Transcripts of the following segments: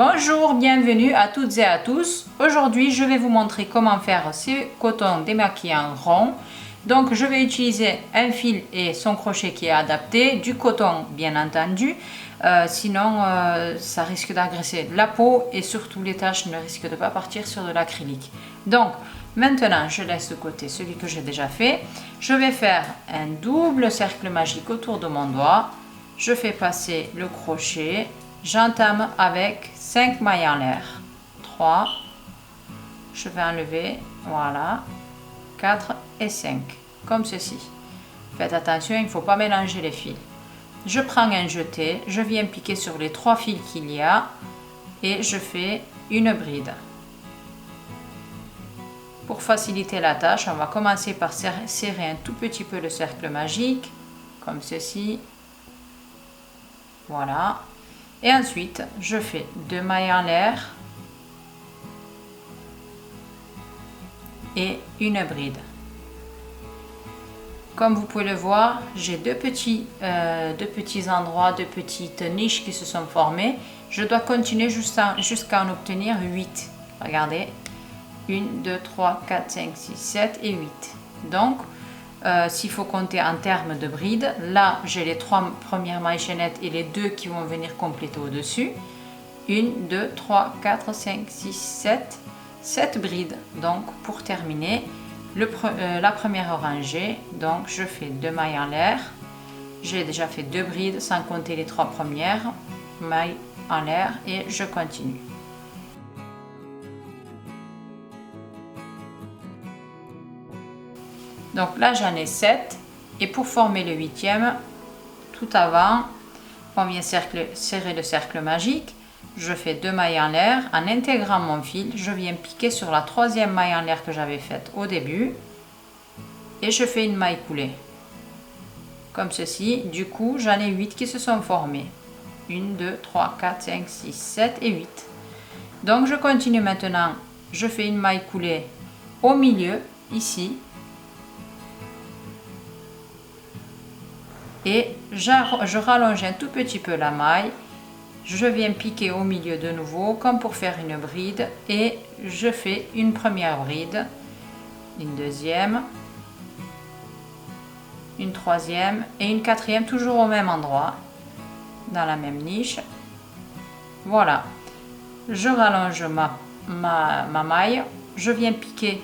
Bonjour, bienvenue à toutes et à tous. Aujourd'hui, je vais vous montrer comment faire ces cotons démaquillants ronds. Donc, je vais utiliser un fil et son crochet qui est adapté, du coton bien entendu, sinon ça risque d'agresser la peau et surtout les taches ne risquent de pas partir sur de l'acrylique. Donc, maintenant, je laisse de côté celui que j'ai déjà fait. Je vais faire un double cercle magique autour de mon doigt. Je fais passer le crochet. J'entame avec 5 mailles en l'air. 3, je vais enlever, voilà, 4 et 5, comme ceci. Faites attention, il ne faut pas mélanger les fils. Je prends un jeté, je viens piquer sur les 3 fils qu'il y a et je fais une bride. Pour faciliter la tâche, on va commencer par serrer un tout petit peu le cercle magique, comme ceci. Voilà. Et ensuite, je fais 2 mailles en l'air et une bride. Comme vous pouvez le voir, j'ai deux petits endroits, deux petites niches qui se sont formées. Je dois continuer jusqu'à en obtenir 8. Regardez, 1, 2, 3, 4, 5, 6, 7 et 8. Donc, s'il faut compter en termes de brides, là j'ai les 3 premières mailles chaînettes et les 2 qui vont venir compléter au-dessus. 1, 2, 3, 4, 5, 6, 7. 7 brides. Donc pour terminer, la première rangée, donc je fais 2 mailles en l'air. J'ai déjà fait 2 brides sans compter les 3 premières mailles en l'air et je continue. Donc là j'en ai 7 et pour former le 8e, tout avant, on vient serrer le cercle magique. Je fais 2 mailles en l'air. En intégrant mon fil, je viens piquer sur la 3e maille en l'air que j'avais faite au début et je fais une maille coulée. Comme ceci, du coup j'en ai 8 qui se sont formés. 1, 2, 3, 4, 5, 6, 7 et 8. Donc je continue maintenant, je fais une maille coulée au milieu, ici. Et je rallonge un tout petit peu la maille, je viens piquer au milieu de nouveau comme pour faire une bride et je fais une première bride, une deuxième, une troisième et une quatrième toujours au même endroit, dans la même niche. Voilà, je rallonge ma maille, je viens piquer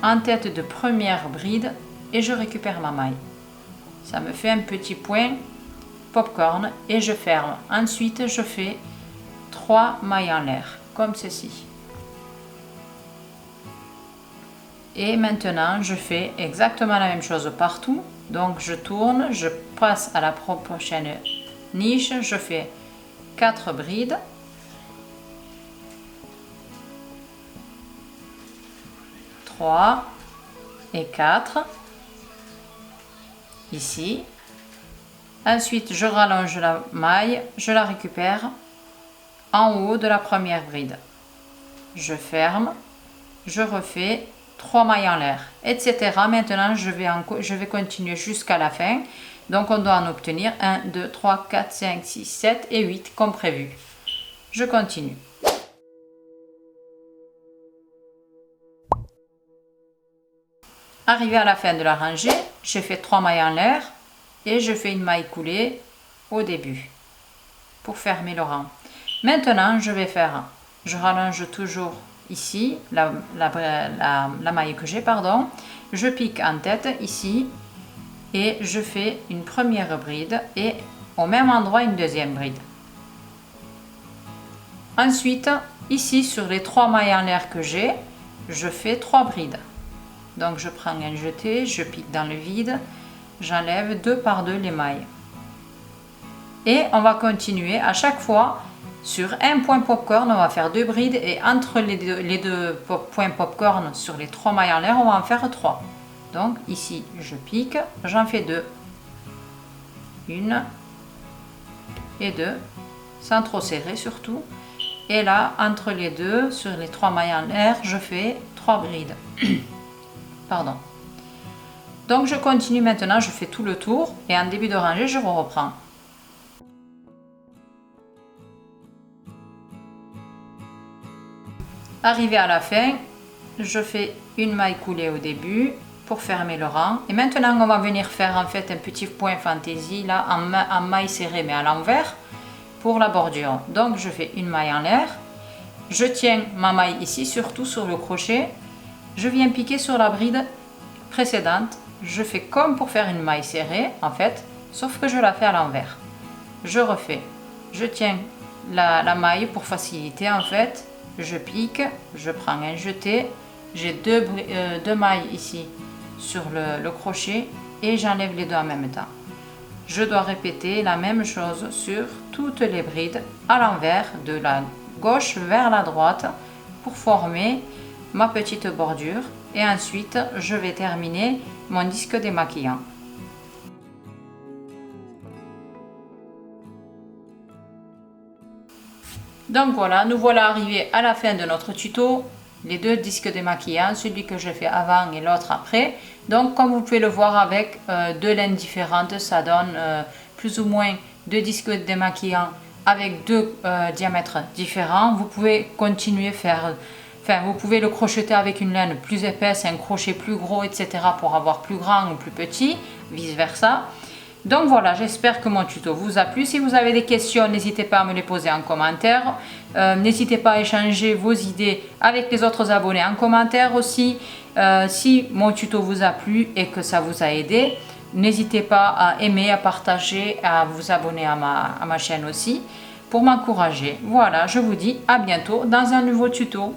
en tête de première bride et je récupère ma maille. Ça me fait un petit point popcorn et je ferme. Ensuite, je fais 3 mailles en l'air, comme ceci. Et maintenant, je fais exactement la même chose partout. Donc, je tourne, je passe à la prochaine niche, je fais 4 brides. Trois et 4. Ici. Ensuite, je rallonge la maille, je la récupère en haut de la première bride. Je ferme, je refais 3 mailles en l'air, etc. Maintenant, je vais continuer jusqu'à la fin. Donc, on doit en obtenir 1, 2, 3, 4, 5, 6, 7 et 8 comme prévu. Je continue. Arrivé à la fin de la rangée, j'ai fait 3 mailles en l'air et je fais une maille coulée au début pour fermer le rang. Maintenant, je rallonge toujours ici la maille que j'ai, pardon. Je pique en tête ici et je fais une première bride et au même endroit une deuxième bride. Ensuite, ici sur les 3 mailles en l'air que j'ai, je fais 3 brides. Donc je prends un jeté, je pique dans le vide, j'enlève 2 par 2 les mailles. Et on va continuer à chaque fois sur un point popcorn, on va faire 2 brides et entre les deux points popcorn sur les 3 mailles en l'air, on va en faire 3. Donc ici je pique, j'en fais 2. 1 et 2, sans trop serrer surtout. Et là, entre les deux, sur les 3 mailles en l'air, je fais 3 brides. Pardon. Donc je continue maintenant, je fais tout le tour et en début de rangée, je reprends. Arrivé à la fin, je fais une maille coulée au début pour fermer le rang. Et maintenant, on va venir faire en fait un petit point fantaisie là en maille serrée mais à l'envers pour la bordure. Donc je fais une maille en l'air, je tiens ma maille ici, surtout sur le crochet, je viens piquer sur la bride précédente, je fais comme pour faire une maille serrée en fait, sauf que je la fais à l'envers. Je refais, je tiens la maille pour faciliter en fait, je pique, je prends un jeté, j'ai deux mailles ici sur le crochet et j'enlève les deux en même temps. Je dois répéter la même chose sur toutes les brides à l'envers, de la gauche vers la droite pour former ma petite bordure et ensuite je vais terminer mon disque démaquillant. Donc voilà, nous voilà arrivés à la fin de notre tuto. Les deux disques démaquillants, celui que je fais avant et l'autre après. Donc comme vous pouvez le voir avec deux laines différentes, ça donne plus ou moins deux disques démaquillants avec deux diamètres différents. Vous pouvez continuer vous pouvez le crocheter avec une laine plus épaisse, un crochet plus gros, etc. pour avoir plus grand ou plus petit, vice versa. Donc voilà, j'espère que mon tuto vous a plu. Si vous avez des questions, n'hésitez pas à me les poser en commentaire. N'hésitez pas à échanger vos idées avec les autres abonnés en commentaire aussi. Si mon tuto vous a plu et que ça vous a aidé, n'hésitez pas à aimer, à partager, à vous abonner à ma chaîne aussi pour m'encourager. Voilà, je vous dis à bientôt dans un nouveau tuto.